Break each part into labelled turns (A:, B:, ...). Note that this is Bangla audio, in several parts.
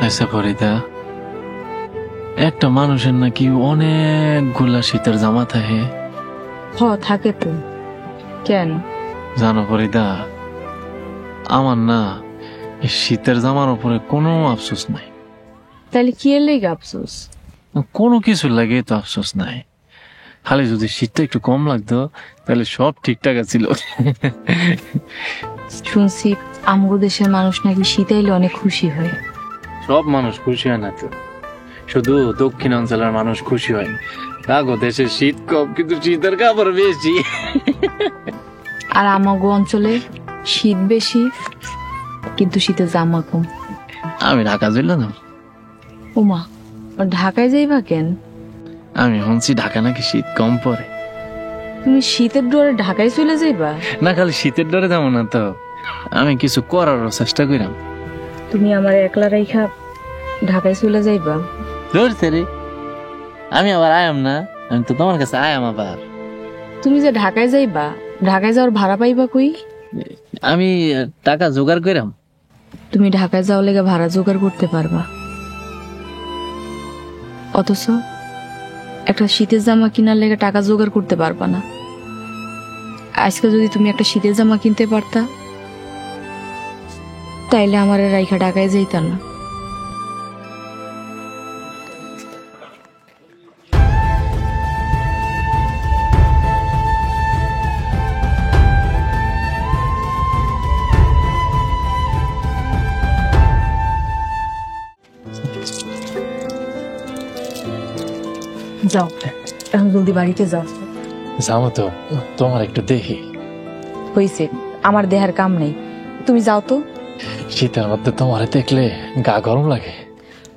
A: আচ্ছা ফরিদা, একটা মানুষের নাকি অনেকগুলা শীতের জামা থাকে।
B: থাকে তো, কেন?
A: জানো ফরিদা, আমার না এই শীতের জামার উপরে কোনো আফসোস নাই।
B: তাহলে কি এর লেগে আফসোস?
A: কোনো কিছু লাগে তো আফসোস নাই, খালি যদি শীতটা একটু কম লাগতো তাহলে সব ঠিকঠাক ছিল।
B: শুনছি আমগো দেশের মানুষ নাকি শীত আইলে অনেক খুশি হয়।
A: সব মানুষ খুশি হয় না তো, শুধু দক্ষিণাঞ্চলের মানুষ খুশি হয়। আগো দেশে শীত কম কিন্তু শীতের কাপড় বেশি।
B: আর আমাগো অঞ্চলে শীত বেশি কিন্তু শীতের জামা কম।
A: আমি ঢাকা চলে না।
B: ওমা, ঢাকায় যাইবা কেন?
A: আমি শুনছি ঢাকা নাকি শীত কম পড়ে।
B: তুমি শীতের ডরে ঢাকায় চলে যাইবা?
A: না, খালি শীতের ডরে যাবো না তো, আমি কিছু করারও চেষ্টা করিলাম।
B: তুমি আমার একলা রাইখা ঢাকায় চলে যাইবা?
A: ধরছে রে, আমি আবার আয়াম না, আমি তো তোমার কাছে আয়াম আবার।
B: তুমি যে ঢাকায় যাইবা, ঢাকায় যাওয়ার ভাড়া পাইবা কই?
A: আমি টাকা জোগাড় করিলাম।
B: তুমি ঢাকায় যাওয়ার লেগে ভাড়া জোগাড় করতে পারবা, অথচ একটা শীতের জামা কেনার লেগে টাকা জোগাড় করতে পারবা না। আজকে যদি তুমি একটা শীতের জামা কিনতে পারতা তাইলে আমার রাইখা ঢাকায় যাইতা না। যাও, এখন জলদি বাড়িতে যাও।
A: যাবো তো, তোমার একটু দেখি।
B: হইছে, আমার দেহার কাম নেই, তুমি যাও তো।
A: শীতের মধ্যে তোমার দেখলে গা গরম লাগে।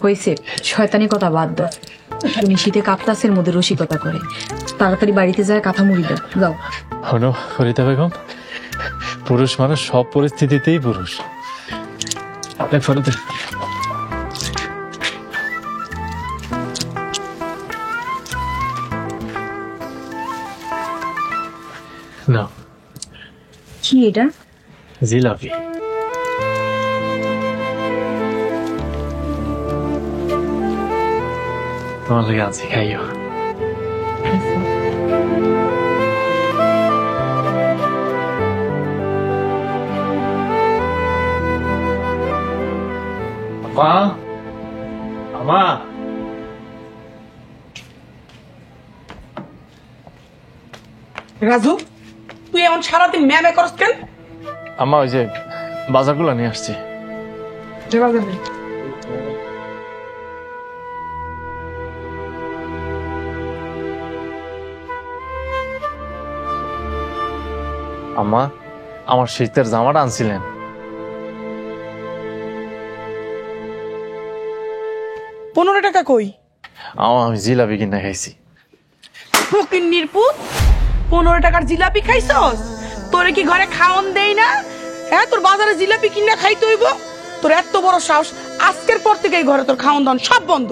B: হইছে, শয়তানি কথা বাদ দাও। তুমি শীতে কাপ্তাসের মধ্যে রসিকতা করে, তাড়াতাড়ি বাড়িতে যায় কাঁথা মুড়ি দাও। যাও।
A: হনো ফরিদা বেগম, পুরুষ মানুষ সব পরিস্থিতিতেই পুরুষ। ফরিদা, না
B: কি এটা?
A: জিলাপি। তোমার লাগে আছি, খাইও। মা, মা,
C: রাজু, তুই এমন সারাদিন ম্যামে করস কেন?
A: আম্মা ওই যে বাজারগুলো নিয়ে আসছি। আম্মা, আমার শীতের জামাটা আনছিলেন?
C: 15 টাকা কই?
A: আমি জিলাপি কিনা খাইছি।
C: ফকিন্নির পুত, 15 টাকার জিলাপি খাইছস? তোরে কি ঘরে খাওন দেই না? হ্যাঁ, তোর বাজারে জিলাপি কিনা খাইতে হইব? তোর এত বড় সাহস! আজকের পর থেকে এই ঘরে তোর খাওন দাওন সব বন্ধ।